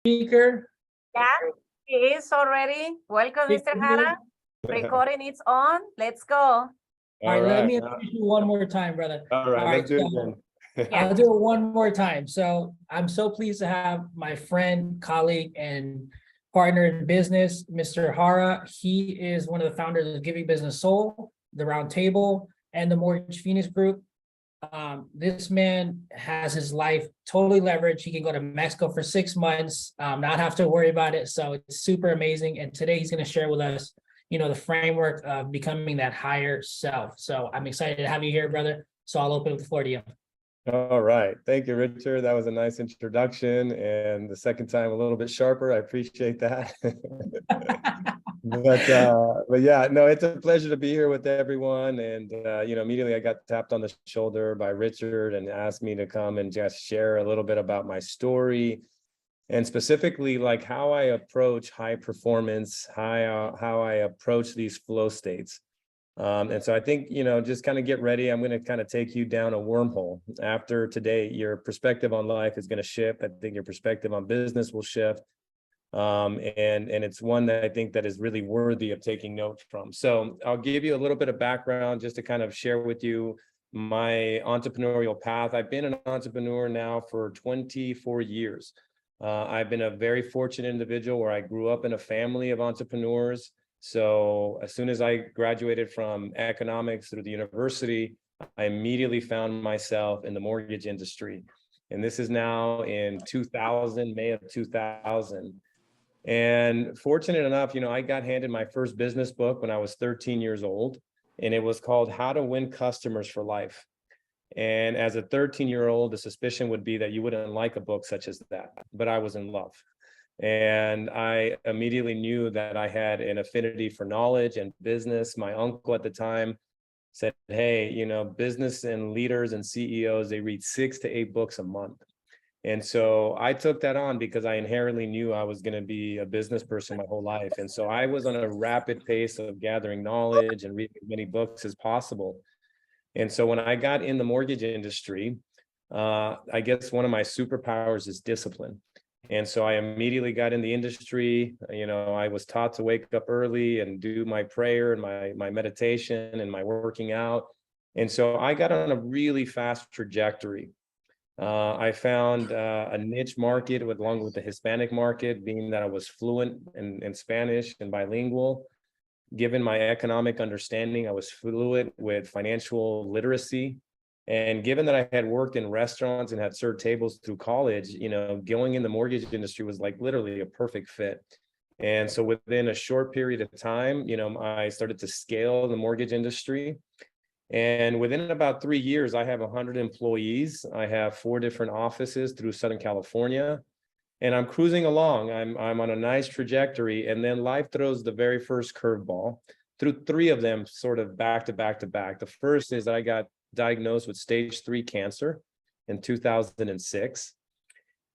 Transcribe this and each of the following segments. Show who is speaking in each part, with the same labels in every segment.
Speaker 1: speaker.
Speaker 2: Yeah, he is already. Welcome, Mr. Jara. Recording is on. Let's go.
Speaker 1: All right, let me introduce you one more time, brother.
Speaker 3: All right, let's do it again.
Speaker 1: I'll do it one more time. So I'm so pleased to have my friend, colleague, and partner in business, Mr. Jara. He is one of the founders of Giving Business Soul, the Round Table, and the Mortgage Phoenix Group. This man has his life totally leveraged. He can go to Mexico for 6 months, not have to worry about it. So it's super amazing. And today he's going to share with us, the framework of becoming that higher self. So I'm excited to have you here, brother. So I'll open up the floor to you.
Speaker 3: All right. Thank you, Richard. That was a nice introduction. And the second time a little bit sharper. I appreciate that. But yeah, no, it's a pleasure to be here with everyone. And, immediately I got tapped on the shoulder by Richard and asked me to come and just share a little bit about my story and specifically like how I approach high performance, how I approach these flow states. And so I think, just kind of get ready. I'm going to kind of take you down a wormhole. After today, your perspective on life is going to shift. I think your perspective on business will shift. And it's one that I think that is really worthy of taking note from. So I'll give you a little bit of background just to kind of share with you my entrepreneurial path. I've been an entrepreneur now for 24 years. I've been a very fortunate individual where I grew up in a family of entrepreneurs. So as soon as I graduated from economics through the university, I immediately found myself in the mortgage industry. And this is now in 2000, May of 2000. And fortunate enough, I got handed my first business book when I was 13 years old, and it was called How to Win Customers for Life. And as a 13-year-old, the suspicion would be that you wouldn't like a book such as that, but I was in love. And I immediately knew that I had an affinity for knowledge and business. My uncle at the time said, hey, business and leaders and CEOs, they read 6 to 8 books a month. And so I took that on because I inherently knew I was going to be a business person my whole life. And so I was on a rapid pace of gathering knowledge and reading as many books as possible. And so when I got in the mortgage industry, I guess one of my superpowers is discipline. And so I immediately got in the industry. I was taught to wake up early and do my prayer and my meditation and my working out. And so I got on a really fast trajectory. I found a niche market along with the Hispanic market, being that I was fluent in Spanish and bilingual. Given my economic understanding, I was fluent with financial literacy. And given that I had worked in restaurants and had served tables through college, going in the mortgage industry was like literally a perfect fit. And so within a short period of time, I started to scale the mortgage industry. And within about 3 years, I have 100 employees. I have 4 different offices through Southern California. And I'm cruising along. I'm on a nice trajectory. And then life throws the very first curveball through 3 of them sort of back to back to back. The first is that I got diagnosed with stage 3 cancer in 2006.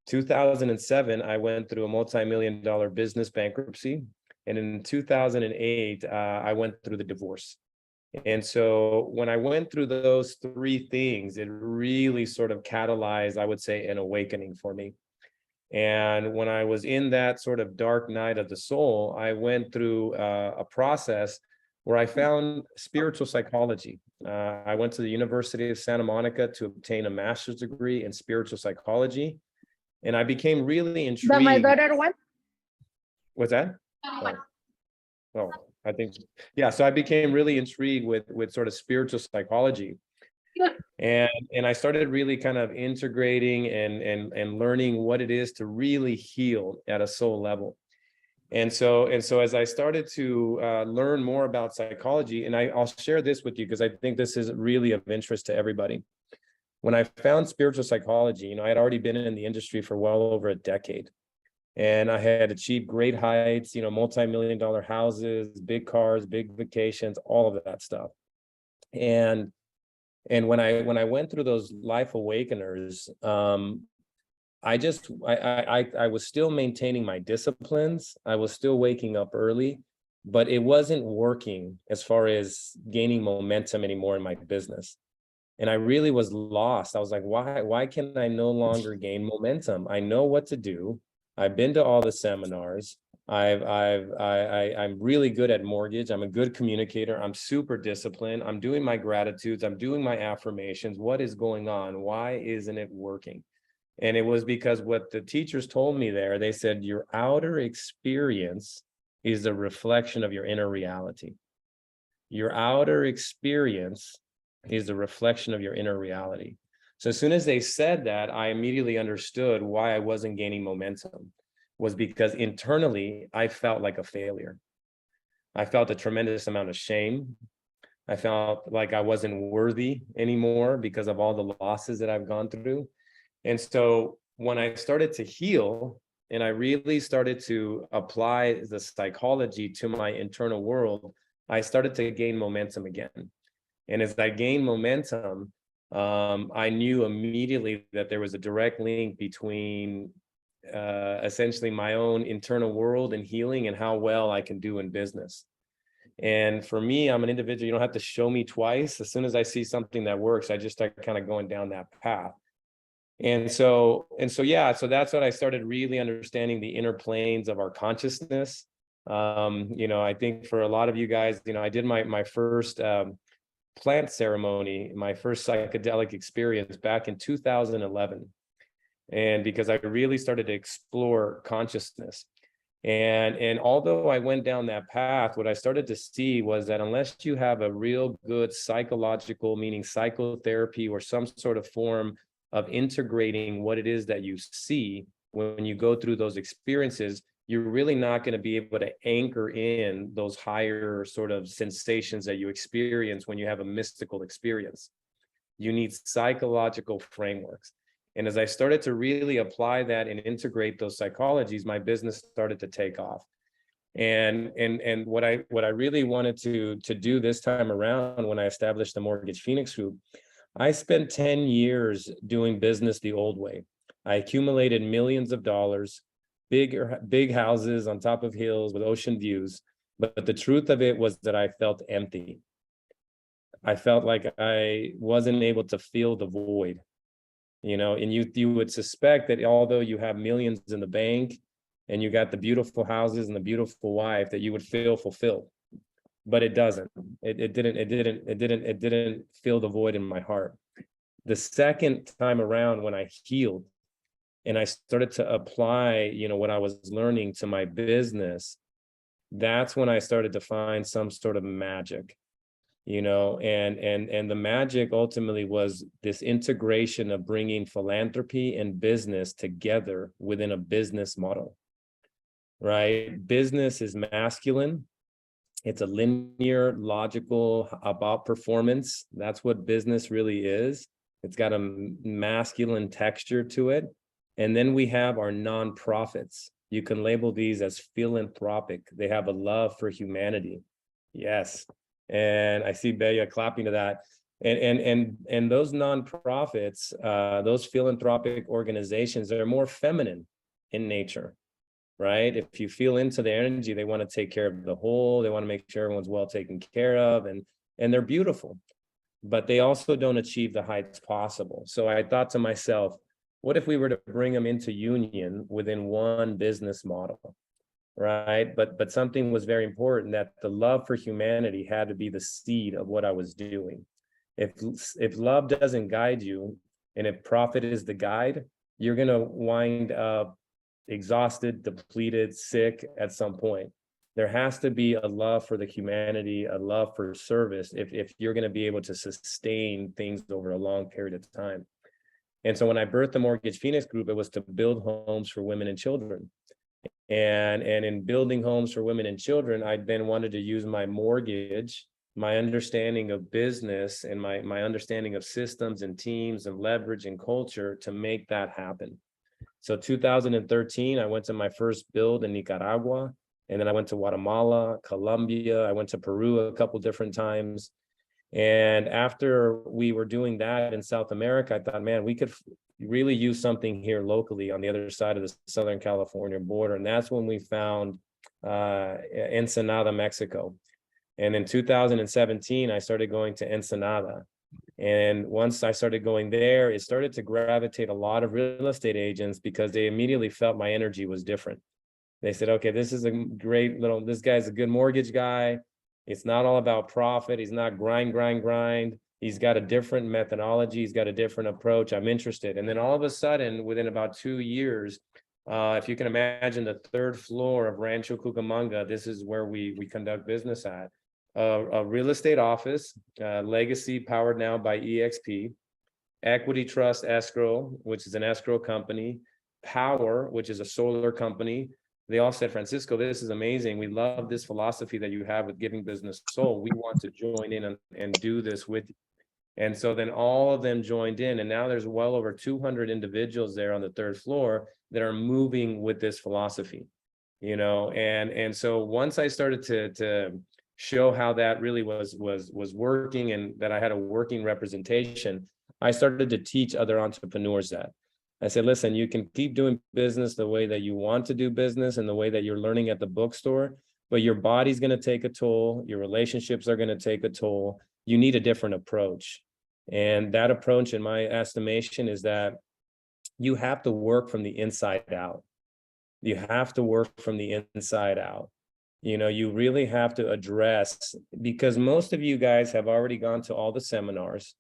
Speaker 3: 2007, I went through a multi-million-dollar business bankruptcy. And in 2008, I went through the divorce. And so when I went through those 3 things, it really sort of catalyzed, I would say, an awakening for me. And when I was in that sort of dark night of the soul, I went through a process where I found spiritual psychology. I went to the University of Santa Monica to obtain a master's degree in spiritual psychology. And I became really intrigued.
Speaker 2: That my daughter went?
Speaker 3: What's that? Oh, I think, yeah. So I became really intrigued with sort of spiritual psychology. And I started really kind of integrating and learning what it is to really heal at a soul level. And so as I started to learn more about psychology, and I'll share this with you because I think this is really of interest to everybody. When I found spiritual psychology, I had already been in the industry for well over a decade. And I had achieved great heights, multi-million-dollar houses, big cars, big vacations, all of that stuff. And when I went through those life awakeners, I was still maintaining my disciplines. I was still waking up early, but it wasn't working as far as gaining momentum anymore in my business. And I really was lost. I was like, why can I no longer gain momentum? I know what to do. I've been to all the seminars. I'm really good at mortgage. I'm a good communicator. I'm super disciplined. I'm doing my gratitudes. I'm doing my affirmations. What is going on? Why isn't it working? And it was because what the teachers told me there, they said, your outer experience is a reflection of your inner reality. Your outer experience is a reflection of your inner reality. So as soon as they said that, I immediately understood why I wasn't gaining momentum, was because internally I felt like a failure. I felt a tremendous amount of shame. I felt like I wasn't worthy anymore because of all the losses that I've gone through. And so when I started to heal and I really started to apply the psychology to my internal world, I started to gain momentum again. And as I gained momentum, I knew immediately that there was a direct link between essentially my own internal world and healing and how well I can do in business. And for me, I'm an individual, you don't have to show me twice. As soon as I see something that works, I just start kind of going down that path. And so that's when I started really understanding the inner planes of our consciousness. I think for a lot of you guys, I did my first plant ceremony, my first psychedelic experience back in 2011. And because I really started to explore consciousness. And although I went down that path, what I started to see was that unless you have a real good psychological, meaning psychotherapy or some sort of form of integrating what it is that you see when you go through those experiences, you're really not going to be able to anchor in those higher sort of sensations that you experience when you have a mystical experience. You need psychological frameworks. And as I started to really apply that and integrate those psychologies, my business started to take off. And what I really wanted to do this time around when I established the Mortgage Phoenix Group, I spent 10 years doing business the old way. I accumulated millions of dollars, big houses on top of hills with ocean views. But the truth of it was that I felt empty. I felt like I wasn't able to fill the void. And you would suspect that although you have millions in the bank and you got the beautiful houses and the beautiful wife, that you would feel fulfilled. But it doesn't. It didn't fill the void in my heart. The second time around when I healed and I started to apply, what I was learning to my business, that's when I started to find some sort of magic, and the magic ultimately was this integration of bringing philanthropy and business together within a business model, right? Business is masculine. It's a linear, logical, about performance. That's what business really is. It's got a masculine texture to it. And then we have our nonprofits. You can label these as philanthropic. They have a love for humanity. Yes. And I see Bella clapping to that. And those nonprofits, those philanthropic organizations, they're more feminine in nature. Right? If you feel into the energy, they want to take care of the whole, they want to make sure everyone's well taken care of, and they're beautiful, but they also don't achieve the heights possible. So I thought to myself, what if we were to bring them into union within one business model, right? But something was very important, that the love for humanity had to be the seed of what I was doing. If love doesn't guide you, and if profit is the guide, you're going to wind up exhausted, depleted, sick at some point. There has to be a love for the humanity, a love for service, if you're going to be able to sustain things over a long period of time. And so when I birthed the Mortgage Phoenix Group, it was to build homes for women and children. And in building homes for women and children, I then wanted to use my mortgage, my understanding of business, and my understanding of systems and teams and leverage and culture to make that happen. So 2013, I went to my first build in Nicaragua, and then I went to Guatemala, Colombia. I went to Peru a couple different times. And after we were doing that in South America, I thought, man, we could really use something here locally on the other side of the Southern California border. And that's when we found Ensenada, Mexico. And in 2017, I started going to Ensenada. And once I started going there, it started to gravitate a lot of real estate agents because they immediately felt my energy was different. They said, okay, this is this guy's a good mortgage guy. It's not all about profit. He's not grind. He's got a different methodology. He's got a different approach. I'm interested. And then all of a sudden, within about 2 years, if you can imagine the third floor of Rancho Cucamonga, this is where we conduct business at. A real estate office, legacy powered now by EXP, Equity Trust Escrow, which is an escrow company, Power, which is a solar company. They all said, Francisco, this is amazing. We love this philosophy that you have with giving business soul. We want to join in and do this with you. And so then all of them joined in, and now there's well over 200 individuals there on the third floor that are moving with this philosophy, and so once I started to show how that really was working and that I had a working representation, I started to teach other entrepreneurs that. I said, listen, you can keep doing business the way that you want to do business and the way that you're learning at the bookstore, but your body's going to take a toll. Your relationships are going to take a toll. You need a different approach. And that approach, in my estimation, is that you have to work from the inside out. You have to work from the inside out. You really have to address, because most of you guys have already gone to all the seminars.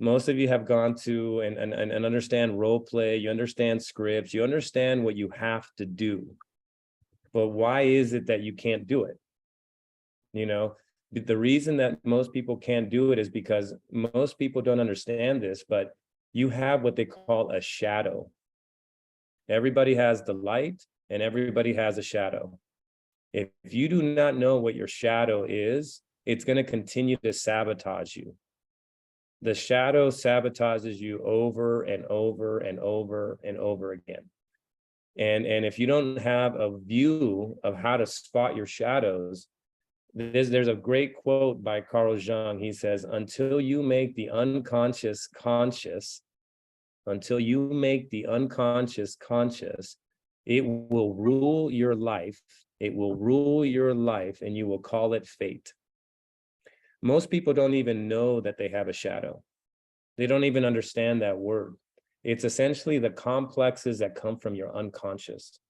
Speaker 3: Most of you have gone to and understand role play. You understand scripts. You understand what you have to do. But why is it that you can't do it? The reason that most people can't do it is because most people don't understand this, but you have what they call a shadow. Everybody has the light and everybody has a shadow. If you do not know what your shadow is, it's going to continue to sabotage you. The shadow sabotages you over and over and over and over again. And if you don't have a view of how to spot your shadows, there's a great quote by Carl Jung. He says, until you make the unconscious conscious, it will rule your life. It will rule your life, and you will call it fate. Most people don't even know that they have a shadow. They don't even understand that word. It's essentially the complexes that come from your unconscious.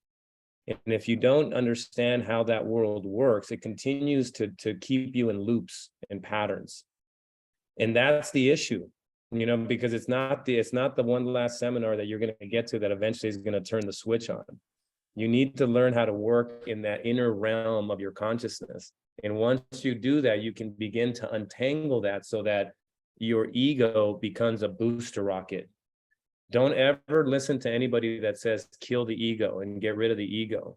Speaker 3: And if you don't understand how that world works, it continues to keep you in loops and patterns. And that's the issue, because it's not the one last seminar that you're going to get to that eventually is going to turn the switch on. You need to learn how to work in that inner realm of your consciousness. And once you do that, you can begin to untangle that so that your ego becomes a booster rocket. Don't ever listen to anybody that says kill the ego and get rid of the ego.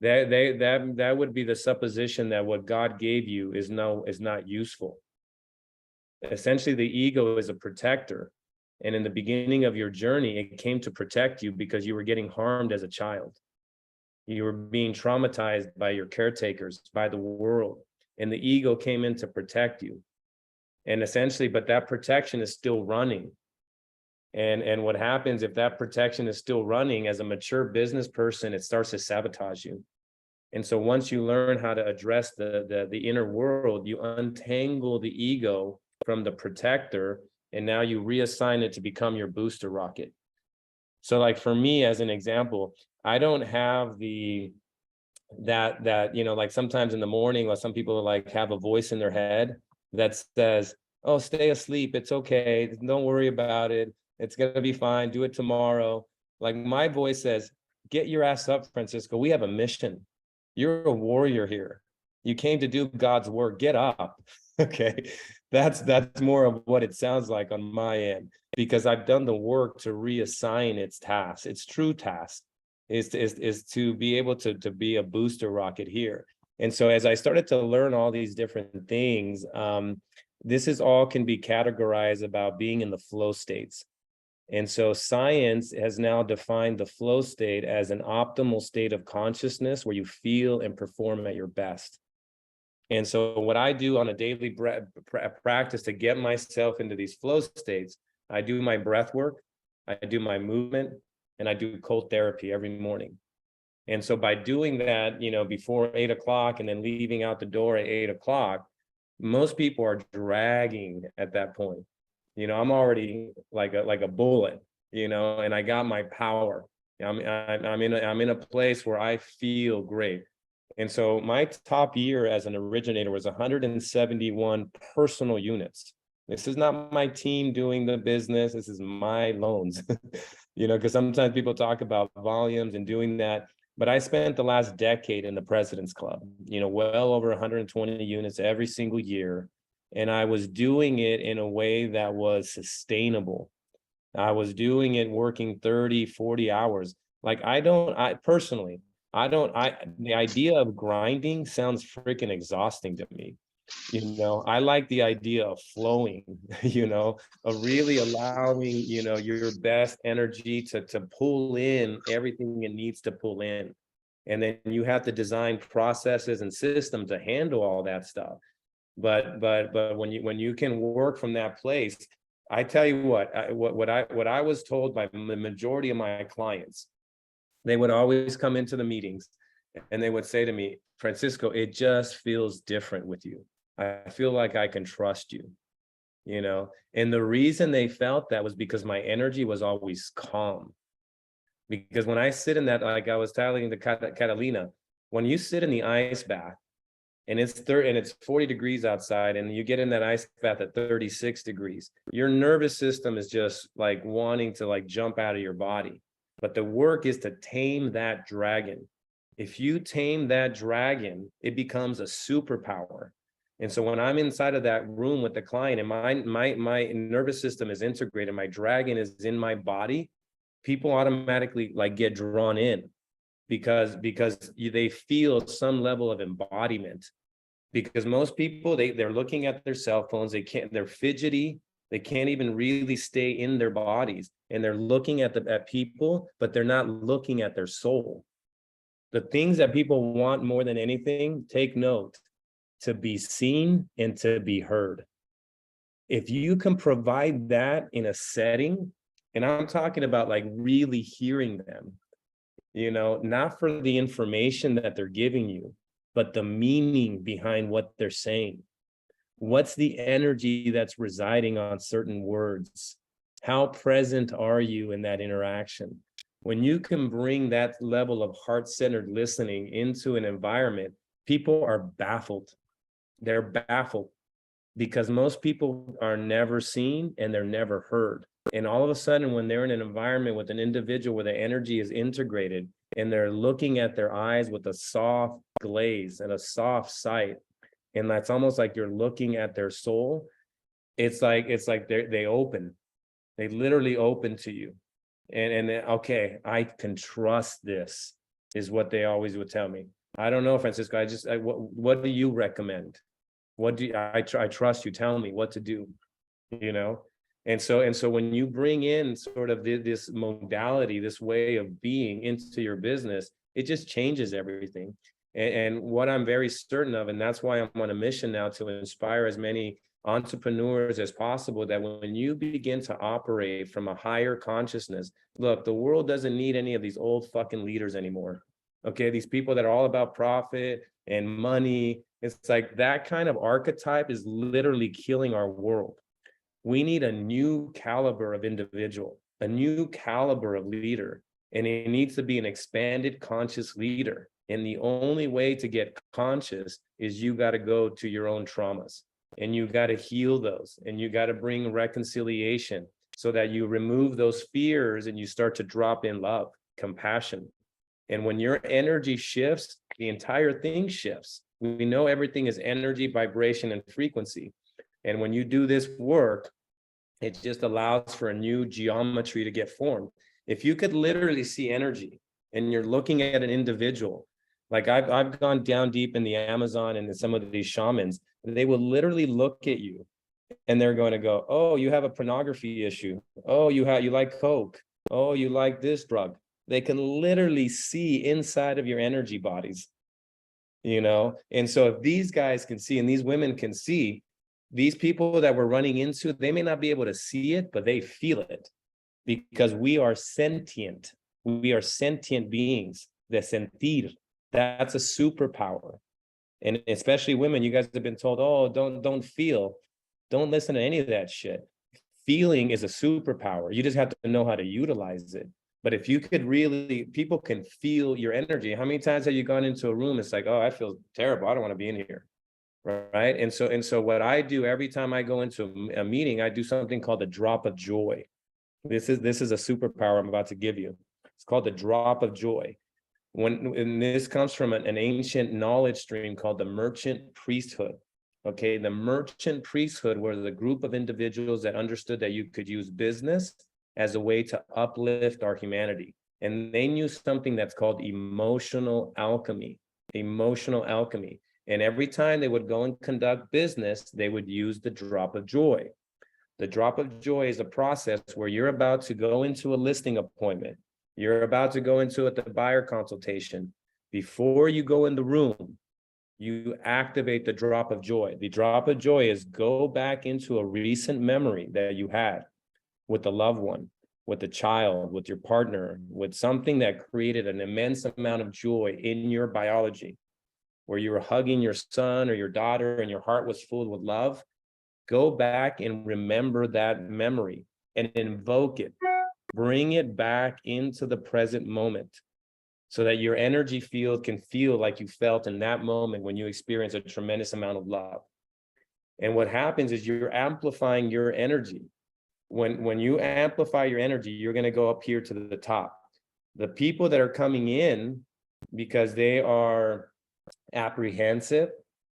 Speaker 3: That would be the supposition that what God gave you is not useful. Essentially, the ego is a protector. And in the beginning of your journey, it came to protect you because you were getting harmed as a child. You were being traumatized by your caretakers, by the world. And the ego came in to protect you. And essentially, but that protection is still running. And what happens if that protection is still running, as a mature business person, it starts to sabotage you. And so once you learn how to address the inner world, you untangle the ego from the protector, and now you reassign it to become your booster rocket. So like for me, as an example, I don't have like sometimes in the morning, like some people like have a voice in their head that says, oh, stay asleep. It's okay. Don't worry about it. It's going to be fine. Do it tomorrow. Like my voice says, get your ass up, Francisco. We have a mission. You're a warrior here. You came to do God's work. Get up. Okay. That's more of what it sounds like on my end, because I've done the work to reassign its task. Its true task is to be able to be a booster rocket here. And so as I started to learn all these different things, this is all can be categorized about being in the flow states. And so science has now defined the flow state as an optimal state of consciousness where you feel and perform at your best. And so what I do on a daily practice to get myself into these flow states, I do my breath work, I do my movement, and I do cold therapy every morning. And so by doing that, before 8 o'clock and then leaving out the door at 8 o'clock, most people are dragging at that point. I'm already like a bullet, and I got my power. I'm in a place where I feel great. And so my top year as an originator was 171 personal units. This is not my team doing the business. This is my loans, because sometimes people talk about volumes and doing that. But I spent the last decade in the President's Club, well over 120 units every single year. And I was doing it in a way that was sustainable. I was doing it working 30, 40 hours. Like the idea of grinding sounds freaking exhausting to me. I like the idea of flowing, of really allowing, your best energy to pull in everything it needs to pull in. And then you have to design processes and systems to handle all that stuff. But when you can work from that place, I tell you what I was told by the majority of my clients, they would always come into the meetings and they would say to me, Francisco, it just feels different with you. I feel like I can trust you, and the reason they felt that was because my energy was always calm. Because when I sit in that, like I was telling the Catalina, when you sit in the ice bath and it's 40 degrees outside and you get in that ice bath at 36 degrees, your nervous system is just like wanting to like jump out of your body. But the work is to tame that dragon. If you tame that dragon, it becomes a superpower. And so when I'm inside of that room with the client and my nervous system is integrated, my dragon is in my body, people automatically like get drawn in because they feel some level of embodiment. Because most people, they're looking at their cell phones, they're fidgety, they can't even really stay in their bodies, and they're looking at people, but they're not looking at their soul. The things that people want more than anything, take note, to be seen and to be heard. If you can provide that in a setting, and I'm talking about like really hearing them, not for the information that they're giving you, but the meaning behind what they're saying. What's the energy that's residing on certain words? How present are you in that interaction? When you can bring that level of heart-centered listening into an environment, people are baffled. They're baffled because most people are never seen and they're never heard. And all of a sudden, when they're in an environment with an individual where the energy is integrated and they're looking at their eyes with a soft glaze and a soft sight, and that's almost like you're looking at their soul, it's like they open. They literally open to you. And then, okay, I can trust this, is what they always would tell me. I don't know, Francisco, what do you recommend? What do I trust you, tell me what to do, And so when you bring in sort of this modality, this way of being into your business, it just changes everything. And what I'm very certain of, and that's why I'm on a mission now to inspire as many entrepreneurs as possible, that when you begin to operate from a higher consciousness, look, the world doesn't need any of these old fucking leaders anymore. Okay, these people that are all about profit and money, it's like that kind of archetype is literally killing our world. We need a new caliber of individual, a new caliber of leader, and it needs to be an expanded conscious leader. And the only way to get conscious is you got to go to your own traumas and you got to heal those, and you got to bring reconciliation so that you remove those fears and you start to drop in love, compassion. And when your energy shifts, the entire thing shifts. We know everything is energy, vibration, and frequency. And when you do this work, it just allows for a new geometry to get formed. If you could literally see energy and you're looking at an individual, like I've gone down deep in the Amazon and in some of these shamans, they will literally look at you and they're going to go, oh, you have a pornography issue. Oh, you like coke. Oh, you like this drug. They can literally see inside of your energy bodies, And so if these guys can see and these women can see, these people that we're running into, they may not be able to see it, but they feel it, because we are sentient. We are sentient beings. The sentir, that's a superpower. And especially women, you guys have been told, oh, don't feel. Don't listen to any of that shit. feeling is a superpower. You just have to know how to utilize it. But if you could really, people can feel your energy. How many times have you gone into a room? It's like, oh, I feel terrible. I don't want to be in here. Right. And so what I do every time I go into a meeting, I do something called the drop of joy. This is a superpower I'm about to give you. It's called the drop of joy. And this comes from an ancient knowledge stream called the merchant priesthood. Okay, the merchant priesthood were the group of individuals that understood that you could use business as a way to uplift our humanity. And they knew something that's called emotional alchemy. Emotional alchemy. And every time they would go and conduct business, they would use the drop of joy. The drop of joy is a process where you're about to go into a listing appointment. You're about to go into the buyer consultation. Before you go in the room, you activate the drop of joy. The drop of joy is go back into a recent memory that you had with a loved one, with a child, with your partner, with something that created an immense amount of joy in your biology, where you were hugging your son or your daughter and your heart was filled with love. Go back and remember that memory and invoke it. Bring it back into the present moment so that your energy field can feel like you felt in that moment when you experience a tremendous amount of love. And what happens is you're amplifying your energy. When you amplify your energy, you're going to go up here to the top. The people that are coming in because they are apprehensive,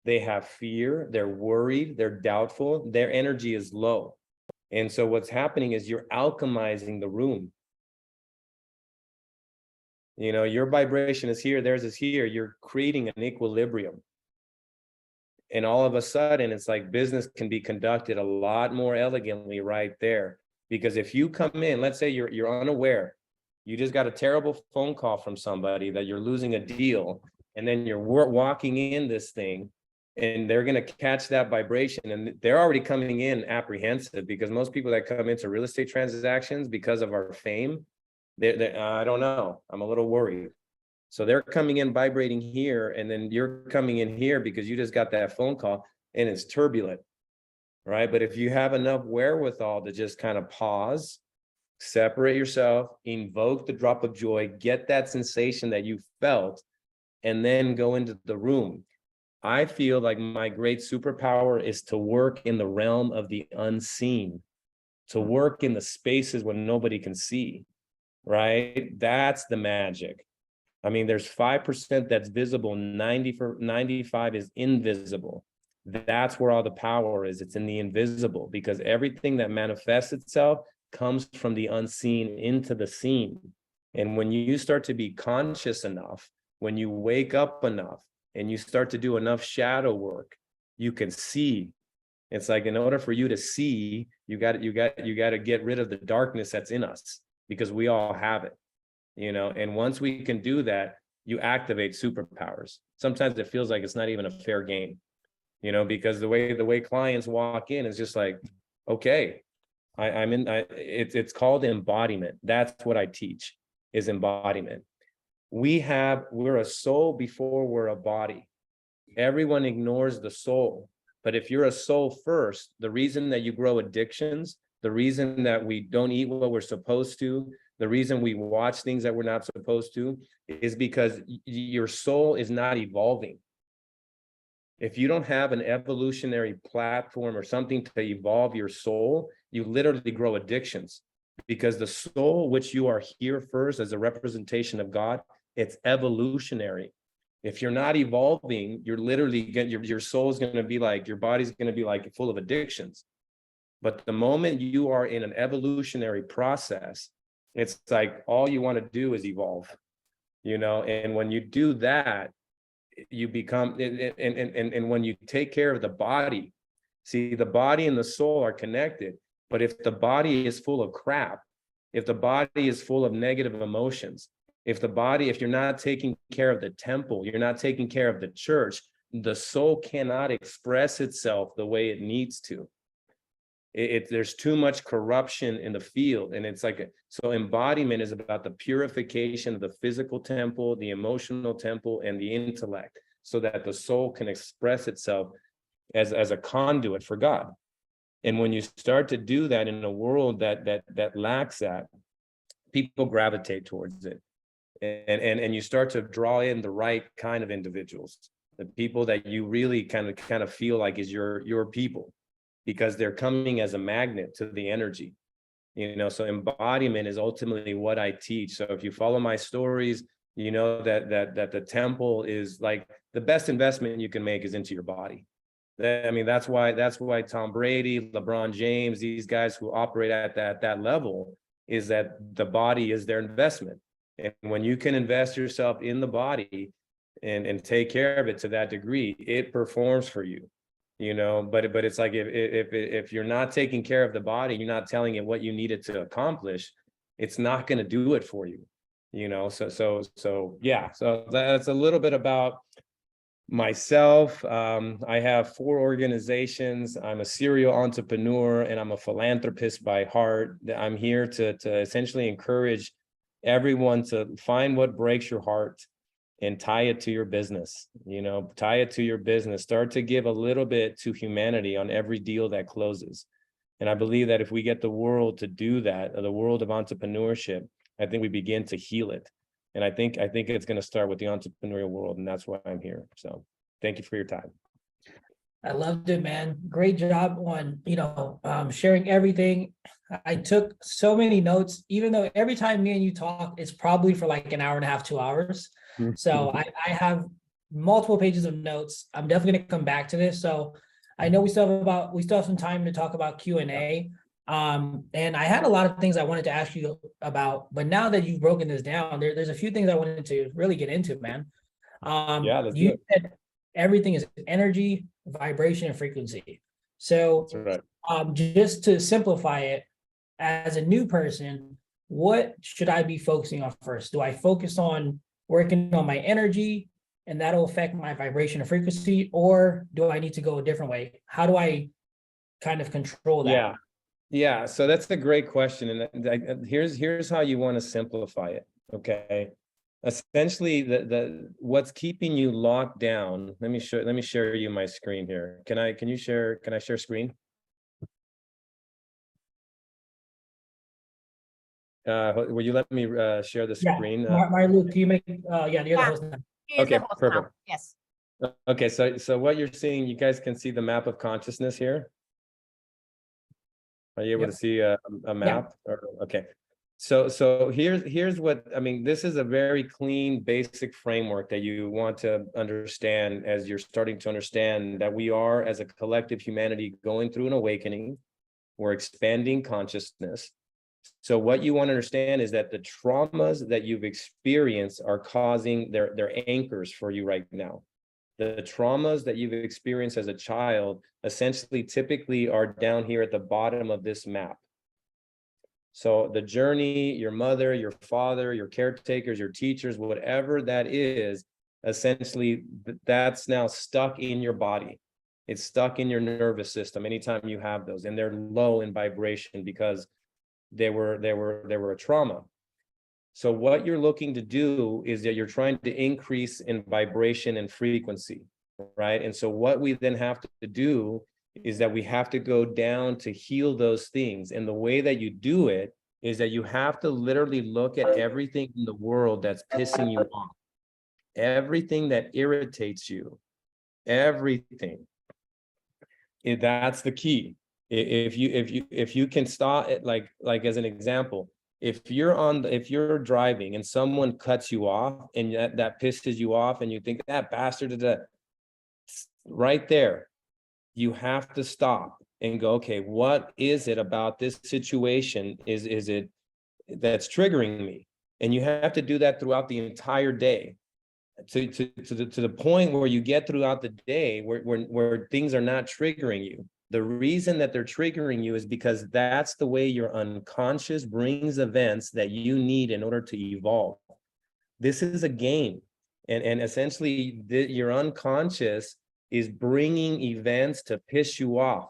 Speaker 3: they have fear, they're worried, they're doubtful, their energy is low. And so what's happening is you're alchemizing the room. You know, your vibration is here, theirs is here. You're creating an equilibrium. And all of a sudden, it's like business can be conducted a lot more elegantly right there. Because if you come in, let's say you're unaware, you just got a terrible phone call from somebody that you're losing a deal, and then you're walking in this thing, and they're going to catch that vibration, and they're already coming in apprehensive, because most people that come into real estate transactions because of our fame, they're I don't know, I'm a little worried. So they're coming in vibrating here, and then you're coming in here because you just got that phone call and it's turbulent, right? But if you have enough wherewithal to just kind of pause, separate yourself, invoke the drop of joy, get that sensation that you felt, and then go into the room. I feel like my great superpower is to work in the realm of the unseen, to work in the spaces when nobody can see, right? That's the magic. I mean, there's 5% that's visible, 95 is invisible. That's where all the power is. It's in the invisible, because everything that manifests itself comes from the unseen into the seen. And when you start to be conscious enough, when you wake up enough and you start to do enough shadow work, you can see. It's like, in order for you to see, you got to get rid of the darkness that's in us, because we all have it, you know. And once we can do that, you activate superpowers. Sometimes it feels like it's not even a fair game, you know, because the way clients walk in is just like, okay, it's called embodiment. That's what I teach, is embodiment. We're a soul before we're a body. Everyone ignores the soul. But if you're a soul first, the reason that you grow addictions, the reason that we don't eat what we're supposed to, the reason we watch things that we're not supposed to, is because your soul is not evolving. If you don't have an evolutionary platform or something to evolve your soul, you literally grow addictions, because the soul, which you are here first as a representation of God, it's evolutionary. If you're not evolving, you're literally your soul is going to be like, your body's going to be like full of addictions. But the moment you are in an evolutionary process, it's like all you want to do is evolve, you know. And when you do that, you become, and when you take care of the body, see, the body and the soul are connected. But if the body is full of crap, if the body is full of negative emotions, if you're not taking care of the temple, you're not taking care of the church, the soul cannot express itself the way it needs to. There's too much corruption in the field. And it's like, so embodiment is about the purification of the physical temple, the emotional temple, and the intellect, so that the soul can express itself as a conduit for God. And when you start to do that in a world that lacks that, people gravitate towards it. And you start to draw in the right kind of individuals, the people that you really kind of feel like is your people, because they're coming as a magnet to the energy. So embodiment is ultimately what I teach. So if you follow my stories, you know that the temple is like the best investment you can make is into your body. I mean, that's why Tom Brady, LeBron James, these guys who operate at that level, is that the body is their investment. And when you can invest yourself in the body and take care of it to that degree, it performs for you. But it's like if you're not taking care of the body, you're not telling it what you need it to accomplish, it's not going to do it for you. So that's a little bit about myself. I have 4 organizations. I'm a serial entrepreneur and I'm a philanthropist by heart. I'm here to essentially encourage everyone to find what breaks your heart and tie it to your business. Tie it to your business. Start to give a little bit to humanity on every deal that closes. And I believe that if we get the world to do that, the world of entrepreneurship, I think we begin to heal it. And I think it's going to start with the entrepreneurial world, and that's why I'm here. So thank you for your time.
Speaker 1: I loved it, man. Great job on, sharing everything. I took so many notes, even though every time me and you talk, it's probably for like an hour and a half, 2 hours. So I have multiple pages of notes. I'm definitely going to come back to this. So I know we still have some time to talk about Q&A. And I had a lot of things I wanted to ask you about, but now that you've broken this down, there's a few things I wanted to really get into, man. You said everything is energy, vibration, and frequency. So
Speaker 3: that's right.
Speaker 1: Just to simplify it, as a new person, what should I be focusing on first? Do I focus on working on my energy and that'll affect my vibration and frequency, or do I need to go a different way? How do I kind of control that?
Speaker 3: Yeah. So that's a great question. And here's how you want to simplify it. Okay. Essentially, the what's keeping you locked down. Let me share you my screen here. Can I share screen? Will you let me share the screen?
Speaker 1: Marlu, can you make you're the host now.
Speaker 3: Okay, perfect.
Speaker 2: Yes.
Speaker 3: Okay, so what you're seeing, you guys can see the map of consciousness here. Are you able to see a map? Okay. So here's what I mean. This is a very clean, basic framework that you want to understand as you're starting to understand that we are, as a collective humanity, going through an awakening. We're expanding consciousness. So what you want to understand is that the traumas that you've experienced are causing their anchors for you right now. The traumas that you've experienced as a child essentially typically are down here at the bottom of this map. So the journey, your mother, your father, your caretakers, your teachers, whatever that is, essentially that's now stuck in your body. It's stuck in your nervous system anytime you have those, and they're low in vibration because they were a trauma. So what you're looking to do is that you're trying to increase in vibration and frequency, right? And so what we then have to do is that we have to go down to heal those things. And the way that you do it is that you have to literally look at everything in the world that's pissing you off, everything that irritates you, everything. That's the key. If you can stop it, like as an example, if you're driving and someone cuts you off and that pisses you off and you think that bastard, right there, you have to stop and go, okay, what is it about this situation? Is it that's triggering me? And you have to do that throughout the entire day to the point where you get throughout the day where things are not triggering you. The reason that they're triggering you is because that's the way your unconscious brings events that you need in order to evolve. This is a game. And essentially your unconscious is bringing events to piss you off,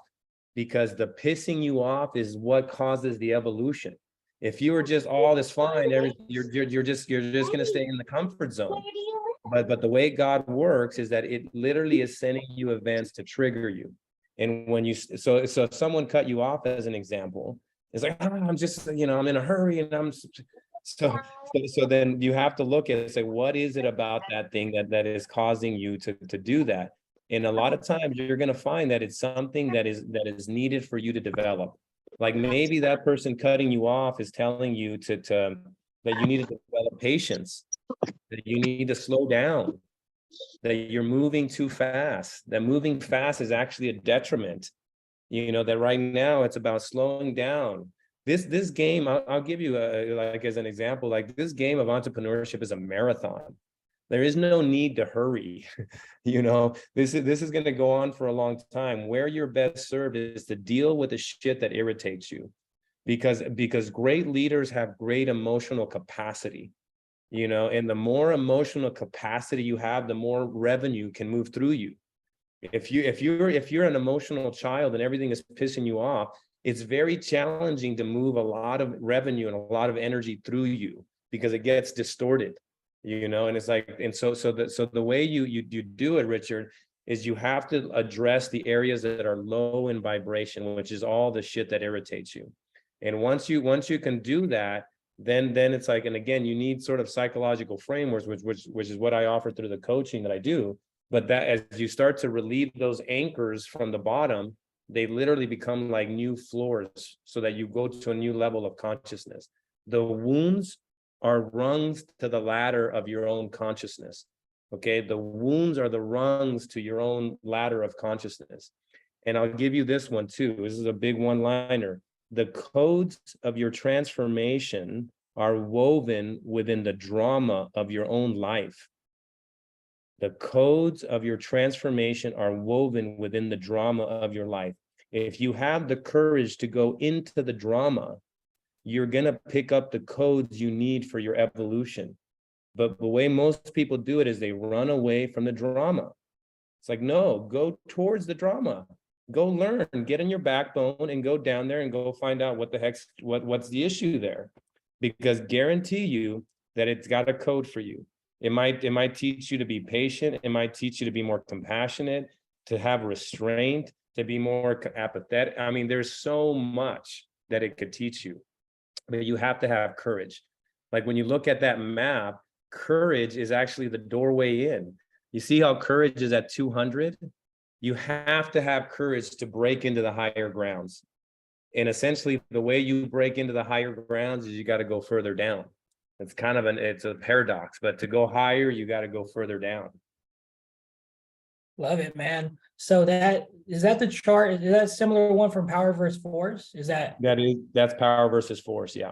Speaker 3: because the pissing you off is what causes the evolution. If you were just all this fine, you're just going to stay in the comfort zone. But the way God works is that it literally is sending you events to trigger you. And when you, so if someone cut you off as an example, it's like, I'm just, I'm in a hurry and so then you have to look at it and say, what is it about that thing that is causing you to do that? And a lot of times you're going to find that it's something that is needed for you to develop. Like maybe that person cutting you off is telling you that you need to develop patience, that you need to slow down, that you're moving too fast, that moving fast is actually a detriment. That right now it's about slowing down. This game, I'll give you like as an example, like this game of entrepreneurship is a marathon. There is no need to hurry. This is going to go on for a long time. Where you're best served is to deal with the shit that irritates you, because great leaders have great emotional capacity. And the more emotional capacity you have, the more revenue can move through you. If you're an emotional child and everything is pissing you off, it's very challenging to move a lot of revenue and a lot of energy through you because it gets distorted, and it's like, and so the way you do it, Richard, is you have to address the areas that are low in vibration, which is all the shit that irritates you. And once you can do that, then it's like, and again, you need sort of psychological frameworks, which is what I offer through the coaching that I do. But that as you start to relieve those anchors from the bottom, they literally become like new floors so that you go to a new level of consciousness. The wounds are rungs to the ladder of your own consciousness. Okay, the wounds are the rungs to your own ladder of consciousness. And I'll give you this one too. This is a big one-liner. The codes of your transformation are woven within the drama of your own life. The codes of your transformation are woven within the drama of your life. If you have the courage to go into the drama, you're going to pick up the codes you need for your evolution. But the way most people do it is they run away from the drama. It's like, no, go towards the drama. Go learn, get in your backbone and go down there and go find out what the heck's what's the issue there. Because guarantee you that it's got a code for you. It might teach you to be patient. It might teach you to be more compassionate, to have restraint, to be more apathetic. I mean, there's so much that it could teach you, but you have to have courage. Like when you look at that map, courage is actually the doorway in. You see how courage is at 200? You have to have courage to break into the higher grounds. And essentially the way you break into the higher grounds is you got to go further down. It's kind of it's a paradox, but to go higher, you got to go further down.
Speaker 1: Love it, man. So is that the chart? Is that a similar one from Power versus Force? That's
Speaker 3: Power versus Force. Yeah.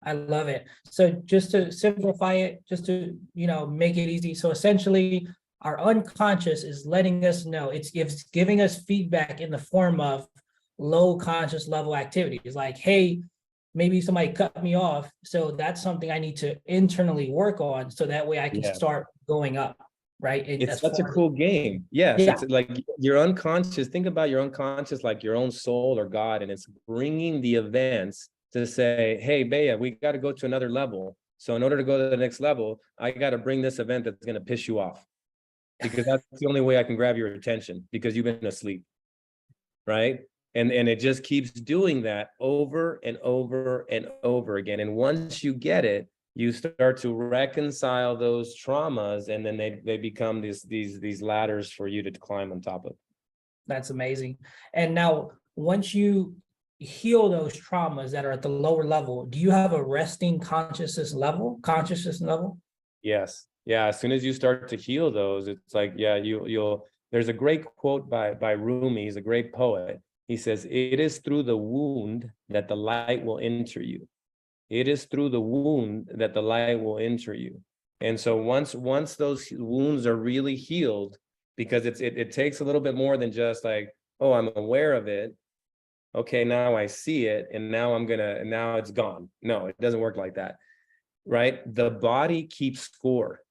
Speaker 1: I love it. So just to simplify it, just to, make it easy. So essentially our unconscious is letting us know, it's giving us feedback in the form of low conscious level activities. Like, hey, maybe somebody cut me off. So that's something I need to internally work on. So that way I can start going up. Right.
Speaker 3: It's such a cool game. Yes. Yeah. It's like your unconscious. Think about your unconscious, like your own soul or God. And it's bringing the events to say, hey, Bea, we got to go to another level. So in order to go to the next level, I got to bring this event that's going to piss you off. Because that's the only way I can grab your attention, because you've been asleep. Right. And it just keeps doing that over and over and over again. And once you get it, you start to reconcile those traumas, and then they become these ladders for you to climb on top of.
Speaker 1: That's amazing. And now, once you heal those traumas that are at the lower level, do you have a resting consciousness level?
Speaker 3: Yes. Yeah. As soon as you start to heal those, it's like, yeah, you'll. There's a great quote by Rumi. He's a great poet. He says, "It is through the wound that the light will enter you. It is through the wound that the light will enter you." And so once those wounds are really healed, because it takes a little bit more than just like, oh, I'm aware of it. Okay, now I see it, and now now it's gone. No, it doesn't work like that, right? The body keeps score.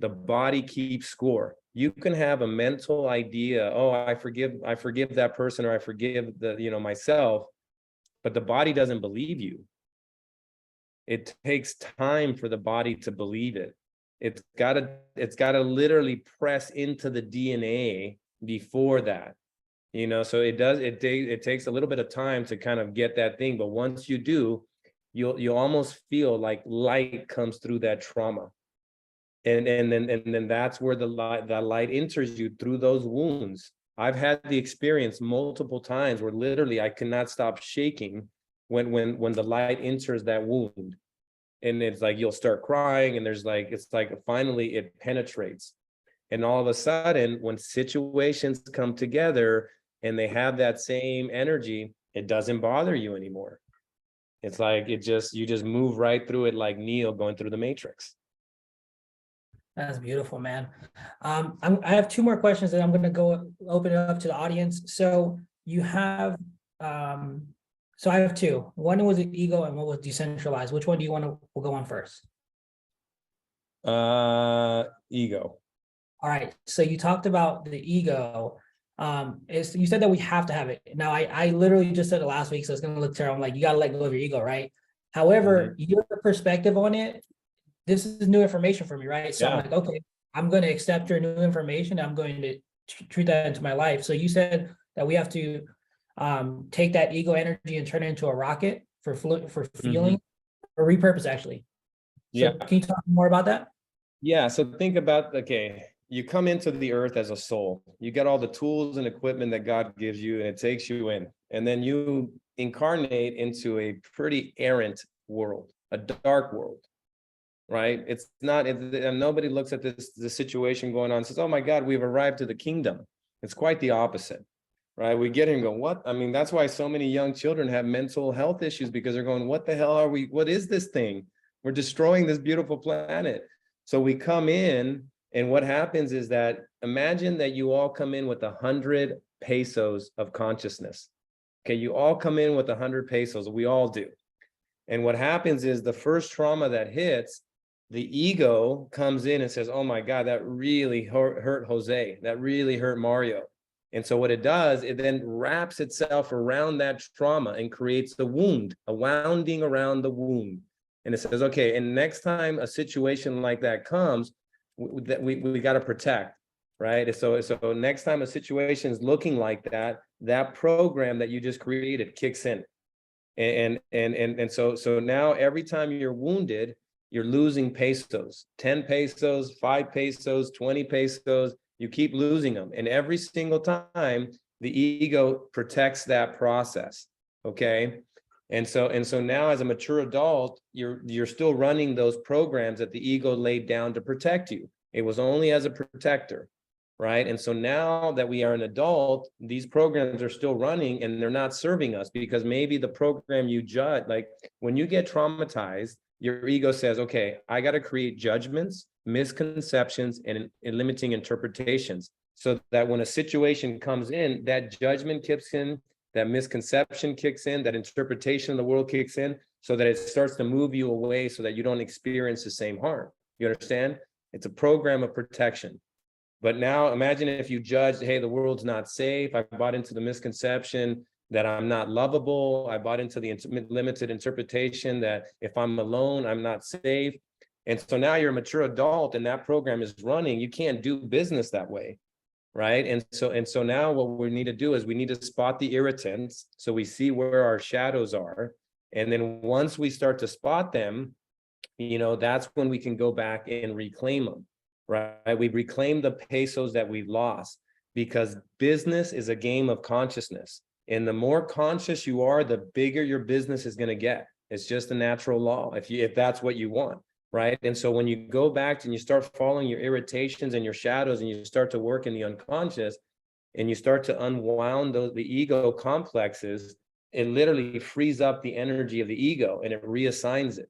Speaker 3: The body keeps score. You can have a mental idea, oh, I forgive that person, or I forgive myself, but the body doesn't believe you. It takes time for the body to believe it. It's got to literally press into the DNA before that. So it takes a little bit of time to kind of get that thing, but once you do, you'll almost feel like light comes through that trauma. And then that's where the light enters you through those wounds. I've had the experience multiple times where literally I cannot stop shaking when the light enters that wound. And it's like you'll start crying, and it's like finally it penetrates. And all of a sudden, when situations come together and they have that same energy, it doesn't bother you anymore. It's like you just move right through it, like Neo going through the Matrix.
Speaker 1: That's beautiful, man. I have two more questions that I'm going to go open it up to the audience. So you have, so I have two. One was ego and one was decentralized. Which one do you want to we'll go on first?
Speaker 3: Ego.
Speaker 1: All right. So you talked about the ego. You said that we have to have it. Now, I literally just said it last week, so it's going to look terrible. I'm like, you got to let go of your ego, right? However, your perspective on it, this is new information for me, right? So I'm like, okay, I'm going to accept your new information. I'm going to treat that into my life. So you said that we have to take that ego energy and turn it into a rocket for feeling or repurpose, actually. So can you talk more about that?
Speaker 3: Yeah. So think about, okay, you come into the earth as a soul. You get all the tools and equipment that God gives you, and it takes you in. And then you incarnate into a pretty errant world, a dark world. Right? It's not, and nobody looks at the situation going on and says, oh my God, we've arrived to the kingdom. It's quite the opposite, right? We get here and go, what? I mean, that's why so many young children have mental health issues, because they're going, what the hell are we? What is this thing? We're destroying this beautiful planet. So we come in, and what happens is that, imagine that you all come in with 100 pesos of consciousness. Okay, you all come in with 100 pesos. We all do. And what happens is the first trauma that hits, the ego comes in and says, oh my God, that really hurt Jose. That really hurt Mario. And so what it does, it then wraps itself around that trauma and creates the wound, a wounding around the wound. And it says, okay, and next time a situation like that comes, we got to protect, right? So next time a situation is looking like that, that program that you just created kicks in. And so now every time you're wounded, you're losing pesos, 10 pesos, 5 pesos, 20 pesos, you keep losing them. And every single time the ego protects that process. Okay. And so now as a mature adult, you're still running those programs that the ego laid down to protect you. It was only as a protector. Right. And so now that we are an adult, these programs are still running, and they're not serving us, because maybe the program you judge, like when you get traumatized, your ego says, okay, I got to create judgments, misconceptions, and limiting interpretations, so that when a situation comes in, that judgment kicks in, that misconception kicks in, that interpretation of the world kicks in, so that it starts to move you away so that you don't experience the same harm. You understand? It's a program of protection. But now imagine if you judged, hey, the world's not safe. I bought into the misconception that I'm not lovable. I bought into the limited interpretation that if I'm alone, I'm not safe. And so now you're a mature adult and that program is running. You can't do business that way, right? And so now what we need to do is we need to spot the irritants, so we see where our shadows are. And then once we start to spot them, that's when we can go back and reclaim them. Right? We reclaim the pesos that we've lost, because business is a game of consciousness. And the more conscious you are, the bigger your business is going to get. It's just a natural law if that's what you want. Right. And so when you go back and you start following your irritations and your shadows, and you start to work in the unconscious, and you start to unwound the ego complexes, it literally frees up the energy of the ego and it reassigns it.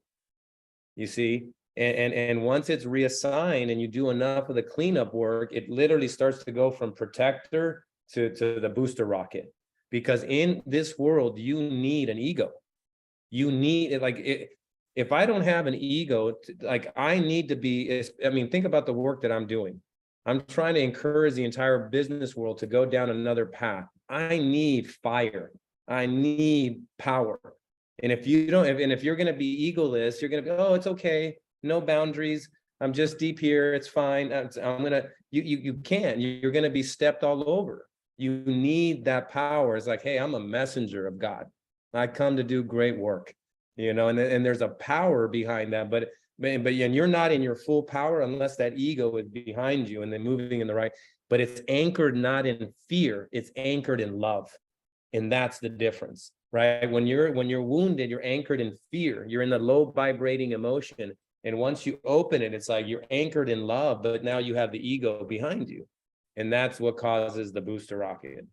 Speaker 3: You see? And once it's reassigned and you do enough of the cleanup work, it literally starts to go from protector to the booster rocket. Because in this world, you need an ego. You need it. If I don't have an ego, I need to be, think about the work that I'm doing. I'm trying to encourage the entire business world to go down another path. I need fire. I need power. And if you don't, if you're going to be egoless, you're going to be, oh, it's okay. No boundaries. I'm just deep here. It's fine. You can't. You're going to be stepped all over. You need that power. It's like, hey, I'm a messenger of God. I come to do great work, and there's a power behind that. But and you're not in your full power unless that ego is behind you and then moving in the right. But it's anchored not in fear, it's anchored in love. And that's the difference, right? When you're wounded, you're anchored in fear. You're in the low vibrating emotion. And once you open it, it's like you're anchored in love, but now you have the ego behind you. And that's what causes the booster rocket.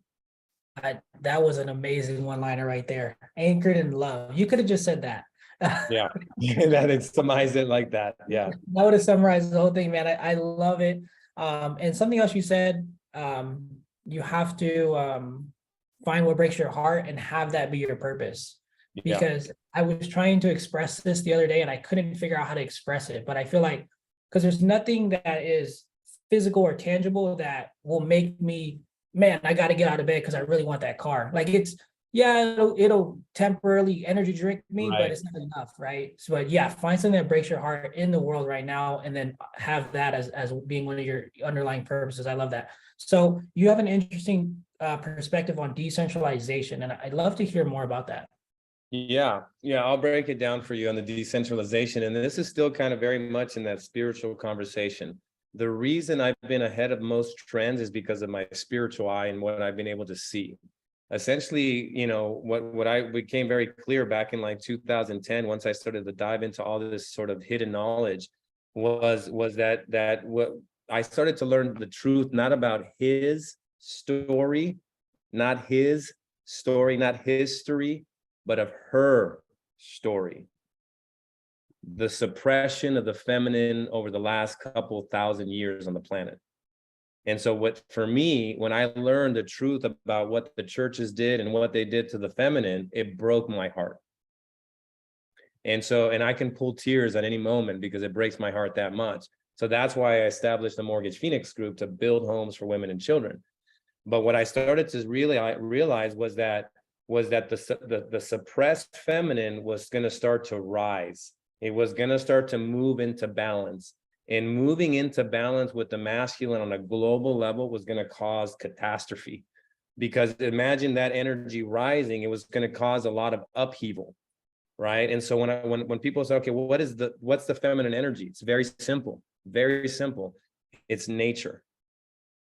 Speaker 1: That was an amazing one-liner right there. Anchored in love. You could have just said that.
Speaker 3: Yeah, that it summarized it like that. Yeah.
Speaker 1: That would have summarized the whole thing, man. I love it. And something else you said, you have to find what breaks your heart and have that be your purpose. Because I was trying to express this the other day and I couldn't figure out how to express it. But I feel like, because there's nothing that is physical or tangible that will make me, man, I got to get out of bed because I really want that car. Like it'll temporarily energy drink me,
Speaker 3: Right.
Speaker 1: but it's not enough, right? So, but yeah, find something that breaks your heart in the world right now, and then have that as being one of your underlying purposes. I love that. So you have an interesting perspective on decentralization, and I'd love to hear more about that.
Speaker 3: Yeah, I'll break it down for you on the decentralization. And this is still kind of very much in that spiritual conversation. The reason I've been ahead of most trends is because of my spiritual eye and what I've been able to see. Essentially, what I became very clear back in like 2010, once I started to dive into all this sort of hidden knowledge, was that what I started to learn the truth, not about his story, not history, but of her story. The suppression of the feminine over the last couple thousand years on the planet. And so for me, when I learned the truth about what the churches did and what they did to the feminine, it broke my heart. And I can pull tears at any moment because it breaks my heart that much. So that's why I established the Mortgage Phoenix Group to build homes for women and children. But what I started to realize was that the suppressed feminine was going to start to rise. It was going to start to move into balance. And moving into balance with the masculine on a global level was going to cause catastrophe. Because imagine that energy rising, it was going to cause a lot of upheaval, right? And so when people say, okay, well, what's the feminine energy? It's very simple, very simple. It's nature.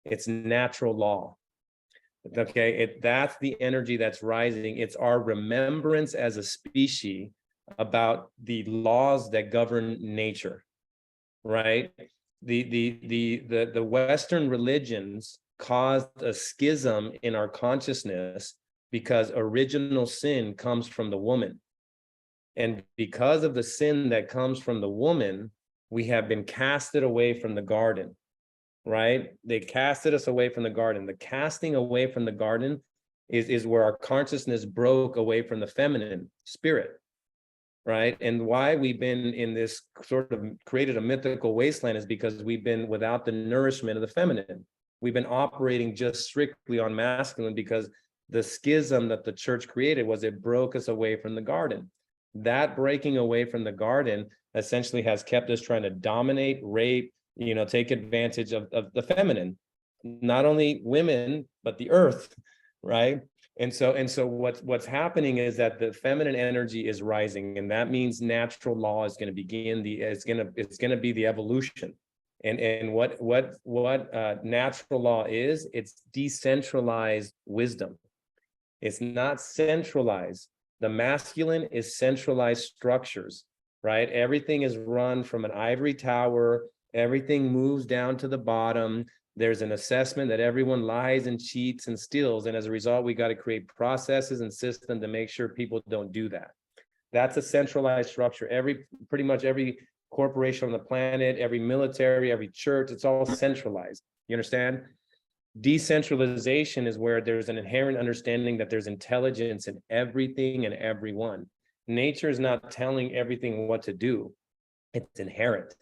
Speaker 3: It's natural law. Okay, that's the energy that's rising. It's our remembrance as a species about the laws that govern nature, right? The Western religions caused a schism in our consciousness because original sin comes from the woman. And because of the sin that comes from the woman, we have been casted away from the garden. Right? They casted us away from the garden. The casting away from the garden is where our consciousness broke away from the feminine spirit, right? And why we've been in this sort of created a mythical wasteland is because we've been without the nourishment of the feminine. We've been operating just strictly on masculine because the schism that the church created was it broke us away from the garden. That breaking away from the garden essentially has kept us trying to dominate, rape, take advantage of the feminine, not only women, but the earth, right? And so what's happening is that the feminine energy is rising, and that means natural law is going to begin it's going to be the evolution. And what natural law is, it's decentralized wisdom. It's not centralized. The masculine is centralized structures, right? Everything is run from an ivory tower. Everything moves down to the bottom. There's an assessment that everyone lies and cheats and steals. And as a result, we got to create processes and systems to make sure people don't do that. That's a centralized structure. Pretty much every corporation on the planet, every military, every church, it's all centralized. You understand? Decentralization is where there's an inherent understanding that there's intelligence in everything and everyone. Nature is not telling everything what to do. It's inherent.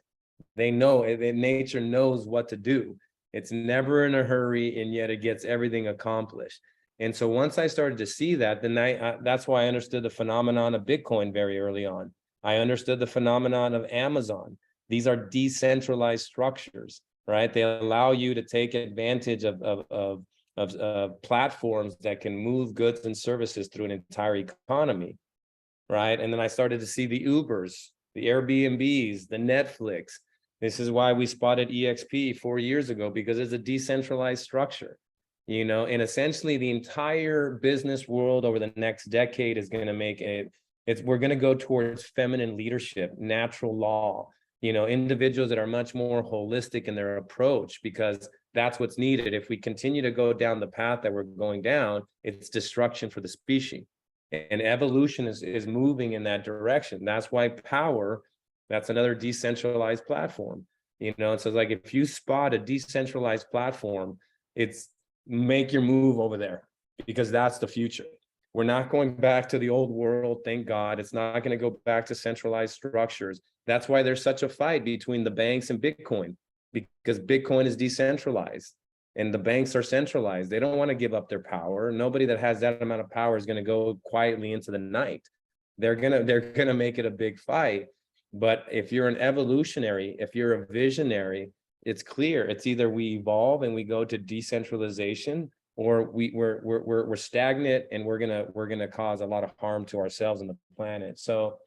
Speaker 3: They know, nature knows what to do. It's never in a hurry, and yet it gets everything accomplished. And so once I started to see that, then that's why I understood the phenomenon of Bitcoin very early on. I understood the phenomenon of Amazon. These are decentralized structures, right? They allow you to take advantage of of platforms that can move goods and services through an entire economy, right? And then I started to see the Ubers, the Airbnbs, the Netflix. This is why we spotted EXP 4 years ago, because it's a decentralized structure, you know, and essentially the entire business world over the next decade is going to make we're going to go towards feminine leadership, natural law, you know, individuals that are much more holistic in their approach, because that's what's needed. If we continue to go down the path that we're going down, it's destruction for the species. And evolution is moving in that direction. That's why power, that's another decentralized platform, you know. And so like, if you spot a decentralized platform, it's make your move over there, because that's the future. We're not going back to the old world, thank God. It's not going to go back to centralized structures. That's why there's such a fight between the banks and Bitcoin, because Bitcoin is decentralized and the banks are centralized. They don't want to give up their power. Nobody that has that amount of power is going to go quietly into the night. They're gonna make it a big fight. But if you're an evolutionary, if you're a visionary, it's clear. It's either we evolve and we go to decentralization, or we're stagnant and we're gonna cause a lot of harm to ourselves and the planet. So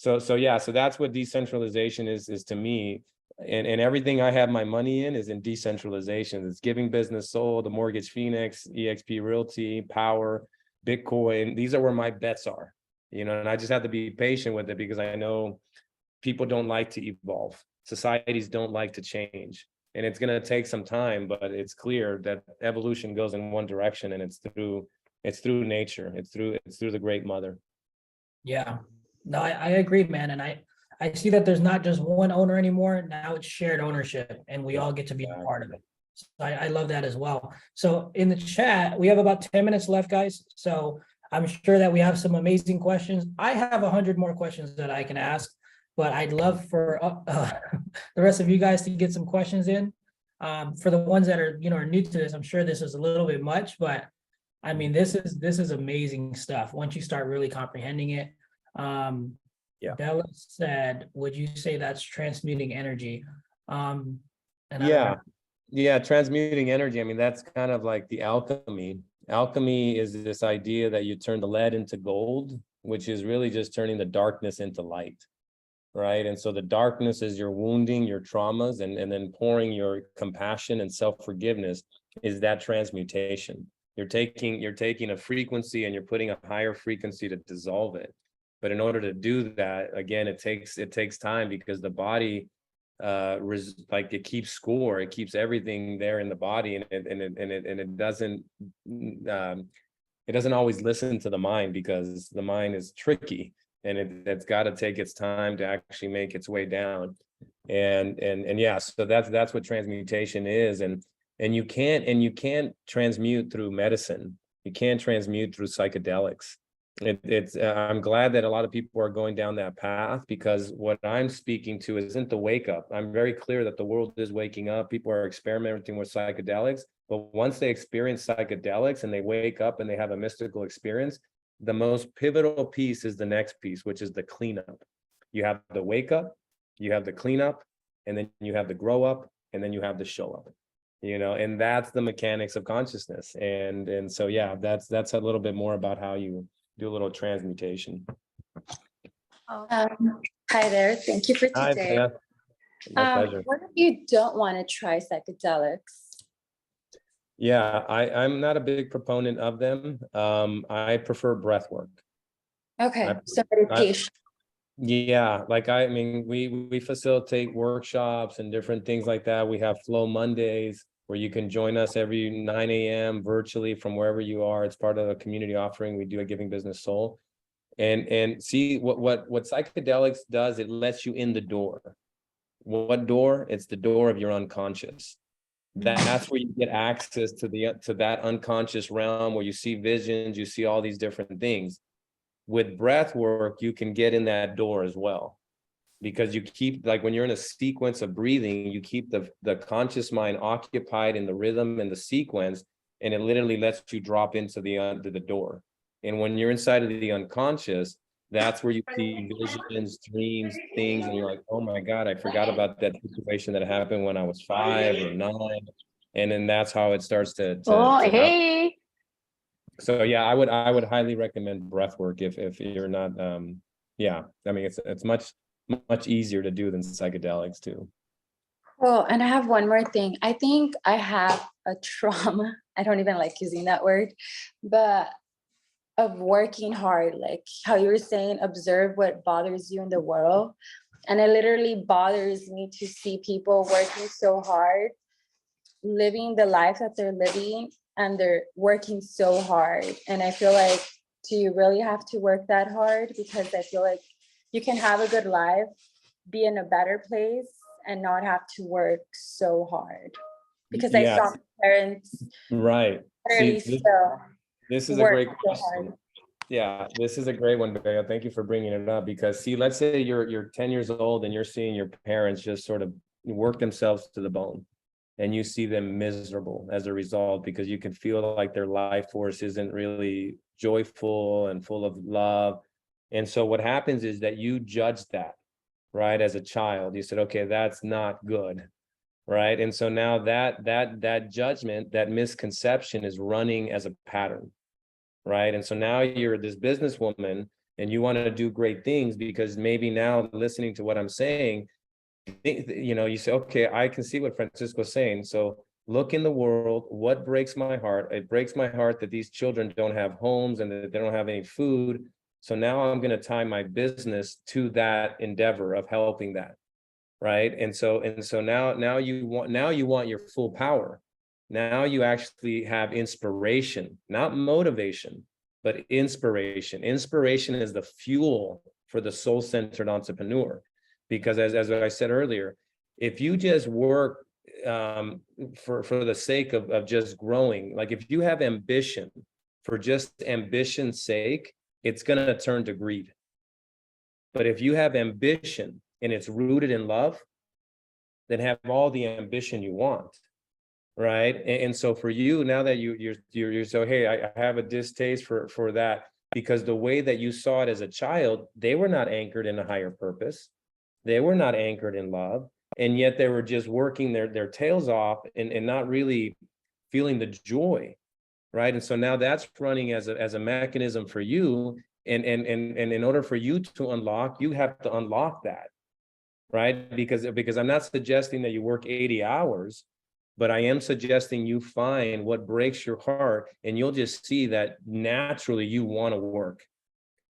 Speaker 3: that's what decentralization is to me. And everything I have my money in is in decentralization. It's Giving Business Soul, the Mortgage Phoenix, EXP Realty, Power, Bitcoin. These are where my bets are, you know, and I just have to be patient with it, because I know people don't like to evolve. Societies don't like to change. And it's going to take some time, but it's clear that evolution goes in one direction, and it's through nature. It's through the Great Mother.
Speaker 1: Yeah, no, I agree, man. And I see that there's not just one owner anymore. Now it's shared ownership, and we all get to be a part of it. So I love that as well. So in the chat, we have about 10 minutes left, guys. So I'm sure that we have some amazing questions. I have 100 more questions that I can ask, but I'd love for the rest of you guys to get some questions in. For the ones that are, are new to this, I'm sure this is a little bit much, but I mean, this is amazing stuff once you start really comprehending it.
Speaker 3: Yeah.
Speaker 1: Bella said, would you say that's transmuting energy?
Speaker 3: Yeah, transmuting energy. I mean, that's kind of like the alchemy. Alchemy is this idea that you turn the lead into gold, which is really just turning the darkness into light, right? And so the darkness is your wounding, your traumas, and then pouring your compassion and self-forgiveness is that transmutation. You're taking a frequency and you're putting a higher frequency to dissolve it. But in order to do that, again, it takes time, because the body it keeps score, it keeps everything there in the body, and it doesn't always listen to the mind, because the mind is tricky, and it's got to take its time to actually make its way down. And yeah, so that's what transmutation is. And you can't transmute through medicine. You can't transmute through psychedelics. I'm glad that a lot of people are going down that path, because what I'm speaking to isn't the wake up. I'm very clear that the world is waking up. People are experimenting with psychedelics, but once they experience psychedelics and they wake up and they have a mystical experience, the most pivotal piece is the next piece, which is the cleanup. You have the wake up, you have the cleanup, and then you have the grow up, and then you have the show up. And that's the mechanics of consciousness. And so yeah, that's a little bit more about how you do a little transmutation.
Speaker 2: Okay.
Speaker 4: Hi there. Thank you for today.
Speaker 3: Hi, my pleasure.
Speaker 4: What if you don't want to try psychedelics?
Speaker 3: Yeah, I'm not a big proponent of them. I prefer breath work.
Speaker 4: Okay, so meditation.
Speaker 3: Yeah, I mean, we facilitate workshops and different things like that. We have Flow Mondays, where you can join us every 9 a.m. virtually from wherever you are. It's part of a community offering we do at Giving Business Soul. And see what psychedelics does, it lets you in the door. What door? It's the door of your unconscious. That's where you get access to that unconscious realm, where you see visions, you see all these different things. With breath work, you can get in that door as well, because you keep, when you're in a sequence of breathing, you keep the conscious mind occupied in the rhythm and the sequence, and it literally lets you drop into the door. And when you're inside of the unconscious, that's where you see visions, dreams, things, and you're like, oh my God, I forgot about that situation that happened when I was 5 or 9. And then that's how it starts to
Speaker 2: Oh,
Speaker 3: to
Speaker 2: hey.
Speaker 3: so yeah, I would highly recommend breathwork if you're not yeah, I mean it's much easier to do than psychedelics too.
Speaker 4: Well, and I have one more thing. I think I have a trauma. I don't even like using that word, but of working hard, like how you were saying, observe what bothers you in the world. And it literally bothers me to see people working so hard, living the life that they're living, and they're working so hard. And I feel like, do you really have to work that hard? Because I feel like you can have a good life, be in a better place, and not have to work so hard. Because I
Speaker 3: Yeah,
Speaker 4: saw my parents
Speaker 3: right.
Speaker 4: literally
Speaker 3: See,
Speaker 4: still
Speaker 3: this is a
Speaker 4: work
Speaker 3: great
Speaker 4: so hard.
Speaker 3: question. Yeah, this is a great one, Bea. Thank you for bringing it up because see, let's say you're 10 years old and you're seeing your parents just sort of work themselves to the bone and you see them miserable as a result because you can feel like their life force isn't really joyful and full of love. And so what happens is that you judge that, right? As a child, you said, okay, that's not good. Right. And so now that judgment, that misconception is running as a pattern. Right. And so now you're this businesswoman and you want to do great things because maybe now listening to what I'm saying, you know, you say, okay, I can see what Francisco's saying. So look in the world, what breaks my heart? It breaks my heart that these children don't have homes and that they don't have any food. So now I'm going to tie my business to that endeavor of helping that. Right. And so now you want your full power. Now you actually have inspiration, not motivation, but inspiration. Inspiration is the fuel for the soul-centered entrepreneur. Because as I said earlier, if you just work for the sake of just growing, like if you have ambition for just ambition's sake, it's going to turn to greed. But if you have ambition and it's rooted in love, then have all the ambition you want, right? And so for you, now that you're so, hey, I have a distaste for that because the way that you saw it as a child, they were not anchored in a higher purpose. They were not anchored in love, and yet they were just working their tails off and not really feeling the joy, right? And so now that's running as a mechanism for you, and in order for you to unlock, you have to unlock that. Right? Because I'm not suggesting that you work 80 hours, but I am suggesting you find what breaks your heart and you'll just see that naturally you want to work.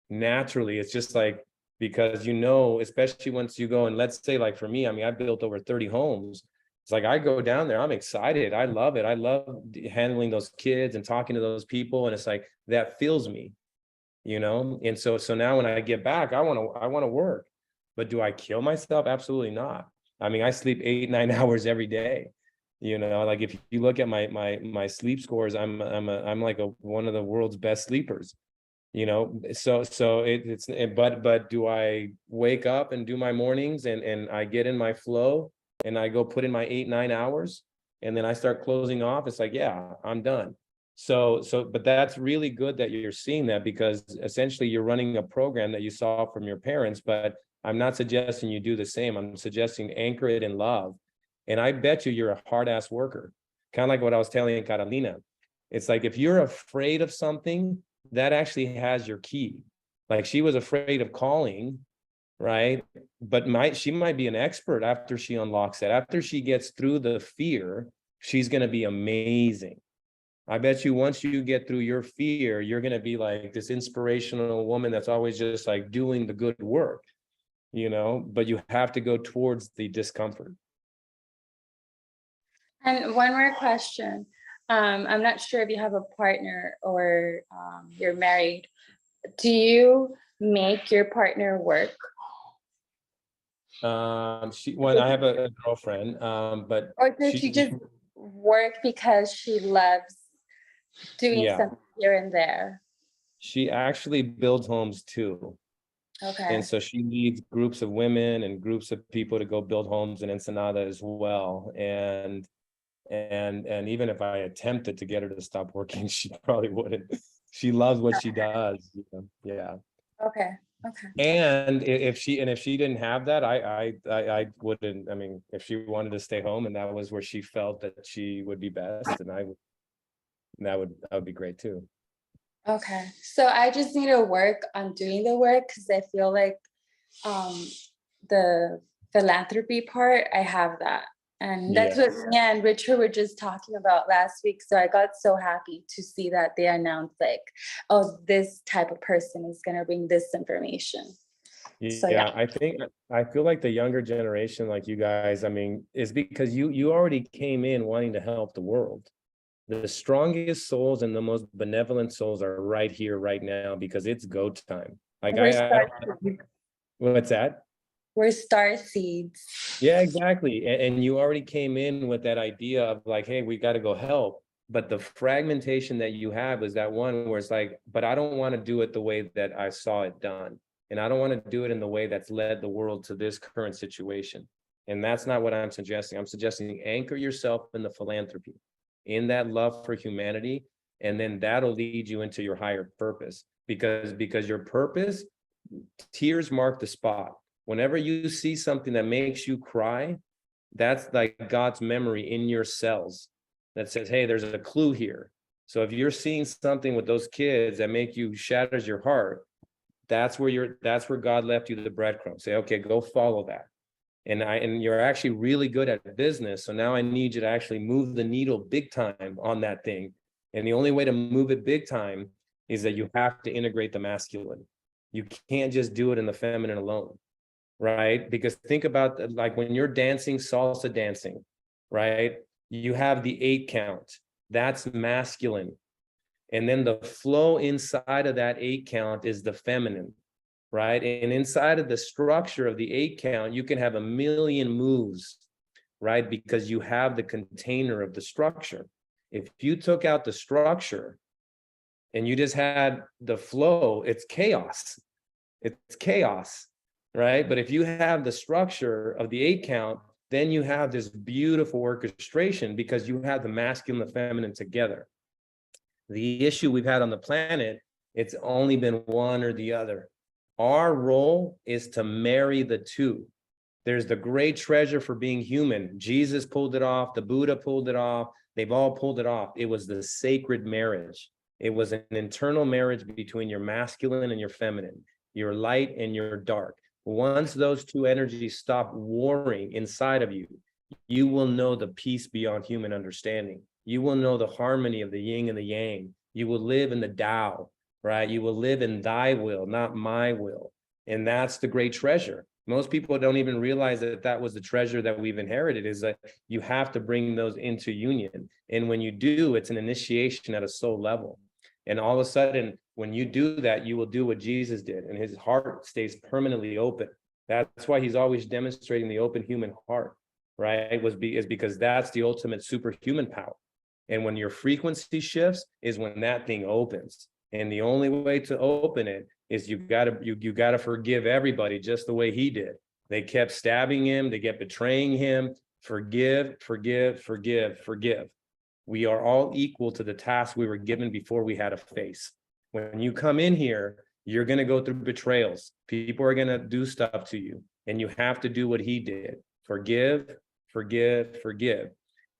Speaker 3: Naturally, it's just like, because you know, especially once you go and let's say like for me, I mean, I built over 30 homes. It's like I go down there, I'm excited. I love it. I love handling those kids and talking to those people. And it's like that fills me, you know? And so now when I get back, I want to work. But do I kill myself? Absolutely not. I mean, I sleep 8-9 hours every day. You know, like if you look at my sleep scores, I'm like one of the world's best sleepers. You know, but do I wake up and do my mornings and I get in my flow and I go put in my 8-9 hours and then I start closing off? It's like, yeah, I'm done. But that's really good that you're seeing that because essentially you're running a program that you saw from your parents, but I'm not suggesting you do the same. I'm suggesting anchor it in love. And I bet you're a hard ass worker. Kind of like what I was telling Carolina. It's like if you're afraid of something, that actually has your key. Like she was afraid of calling, right? But she might be an expert after she unlocks it. After she gets through the fear, she's going to be amazing. I bet you once you get through your fear, you're going to be like this inspirational woman that's always just like doing the good work, you know, but you have to go towards the discomfort.
Speaker 4: And one more question. I'm not sure if you have a partner or you're married. Do you make your partner work?
Speaker 3: I have a girlfriend, but
Speaker 4: Or does she just work because she loves doing something here and there?
Speaker 3: She actually builds homes too.
Speaker 4: Okay.
Speaker 3: And so she leads groups of women and groups of people to go build homes in Ensenada as well. And even if I attempted to get her to stop working, she probably wouldn't. She loves what she does. Yeah.
Speaker 4: Okay. Okay.
Speaker 3: And if she didn't have that, I wouldn't. I mean, if she wanted to stay home and that was where she felt that she would be best, and that would be great too.
Speaker 4: Okay. So I just need to work on doing the work because I feel like the philanthropy part, I have that. And that's what me and Richard were just talking about last week. So I got so happy to see that they announced like, oh, this type of person is going to bring this information. So,
Speaker 3: Yeah, I feel like the younger generation, like you guys, I mean, is because you already came in wanting to help the world. The strongest souls and the most benevolent souls are right here, right now, because it's go time. Like what's that?
Speaker 4: We're star seeds.
Speaker 3: Yeah, exactly. And you already came in with that idea of like, hey, we got to go help. But the fragmentation that you have is that one where it's like, but I don't want to do it the way that I saw it done. And I don't want to do it in the way that's led the world to this current situation. And that's not what I'm suggesting. I'm suggesting anchor yourself in the philanthropy, in that love for humanity, and then that'll lead you into your higher purpose. Because your purpose, tears mark the spot. Whenever you see something that makes you cry, that's like God's memory in your cells that says, hey, there's a clue here. So if you're seeing something with those kids that make you shatters your heart, that's where God left you the breadcrumb. Say, okay, go follow that. And you're actually really good at business. So now I need you to actually move the needle big time on that thing. And the only way to move it big time is that you have to integrate the masculine. You can't just do it in the feminine alone. Right? Because think about like when you're dancing, salsa dancing, right? You have the 8 count. That's masculine. And then the flow inside of that 8 count is the feminine, right? And inside of the structure of the 8 count, you can have a million moves, right? Because you have the container of the structure. If you took out the structure and you just had the flow, it's chaos. It's chaos. Right? But if you have the structure of the 8 count, then you have this beautiful orchestration because you have the masculine and the feminine together. The issue we've had on the planet, it's only been one or the other. Our role is to marry the two. There's the great treasure for being human. Jesus pulled it off. The Buddha pulled it off. They've all pulled it off. It was the sacred marriage. It was an internal marriage between your masculine and your feminine, your light and your dark. Once those two energies stop warring inside of you, you will know the peace beyond human understanding. You will know the harmony of the yin and the yang. You will live in the Tao, right? You will live in thy will, not my will. And that's the great treasure. Most people don't even realize that that was the treasure that we've inherited, is that you have to bring those into union. And when you do, it's an initiation at a soul level. And all of a sudden, when you do that, you will do what Jesus did, and his heart stays permanently open. That's why he's always demonstrating the open human heart, right? Is because that's the ultimate superhuman power. And when your frequency shifts is when that thing opens. And the only way to open it is you gotta forgive everybody just the way he did. They kept stabbing him, they kept betraying him. Forgive, forgive, forgive, forgive. We are all equal to the task we were given before we had a face. When you come in here, you're going to go through betrayals. People are going to do stuff to you, and you have to do what he did. Forgive, forgive, forgive.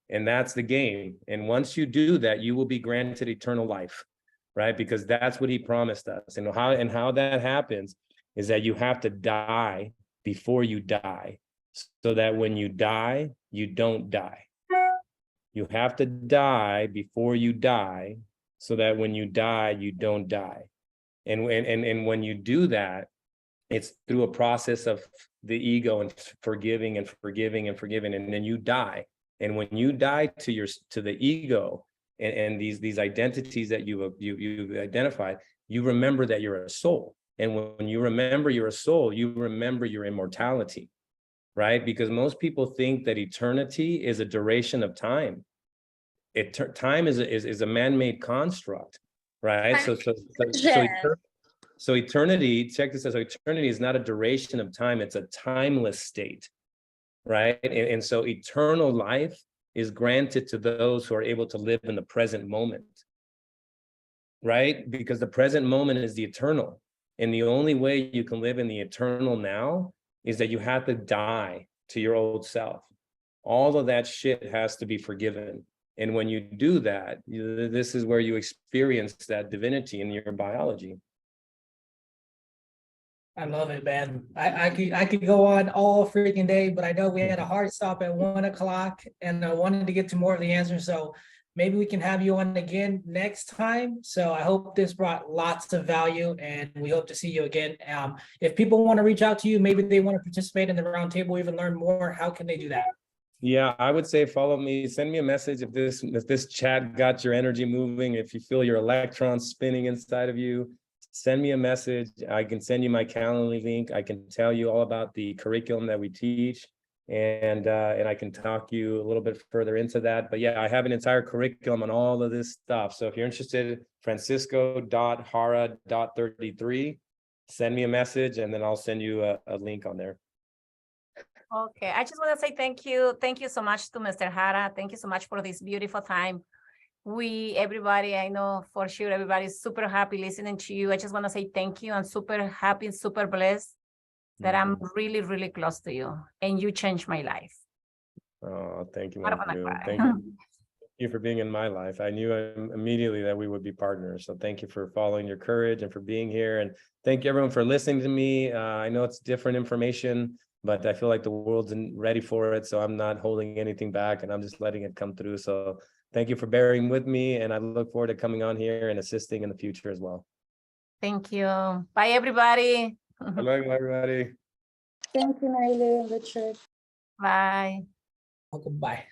Speaker 3: And that's the game. And once you do that, you will be granted eternal life, right? Because that's what he promised us. And how that happens is that you have to die before you die, so that when you die, you don't die. You have to die before you die, so that when you die, you don't die. And when you do that, it's through a process of the ego and forgiving and forgiving and forgiving, and then you die. And when you die to the ego and these identities that you've identified, you remember that you're a soul. And when you remember you're a soul, you remember your immortality, right? Because most people think that eternity is a duration of time. Time is a man-made construct, right? So eternity, check this out. So eternity is not a duration of time; it's a timeless state, right? And so eternal life is granted to those who are able to live in the present moment, right? Because the present moment is the eternal. And the only way you can live in the eternal now is that you have to die to your old self. All of that shit has to be forgiven. And when you do that, this is where you experience that divinity in your biology.
Speaker 1: I love it, man. I could go on all freaking day, but I know we had a hard stop at 1 o'clock and I wanted to get to more of the answers. So maybe we can have you on again next time. So I hope this brought lots of value and we hope to see you again. If people want to reach out to you, maybe they want to participate in the roundtable, even learn more, how can they do that?
Speaker 3: Yeah, I would say follow me, send me a message if this chat got your energy moving, if you feel your electrons spinning inside of you, send me a message. I can send you my Calendly link. I can tell you all about the curriculum that we teach, and I can talk you a little bit further into that. But yeah, I have an entire curriculum on all of this stuff. So if you're interested, francisco.hara.33, send me a message and then I'll send you a link on there.
Speaker 2: Okay, I just want to say thank you. Thank you so much to Mr. Jara. Thank you so much for this beautiful time. Everybody, I know for sure everybody's super happy listening to you. I just want to say thank you. I'm super happy, super blessed that I'm really, really close to you and you changed my life.
Speaker 3: Oh, thank you,
Speaker 2: I don't wanna
Speaker 3: Manu.
Speaker 2: cry.
Speaker 3: Thank you for being in my life. I knew immediately that we would be partners. So thank you for following your courage and for being here. And thank you everyone for listening to me. I know it's different information, but I feel like the world's ready for it. So I'm not holding anything back and I'm just letting it come through. So thank you for bearing with me. And I look forward to coming on here and assisting in the future as well.
Speaker 2: Thank you. Bye, everybody.
Speaker 3: Bye, everybody.
Speaker 4: Thank you, Mary Lou and Richard.
Speaker 2: Bye.
Speaker 1: Welcome, bye.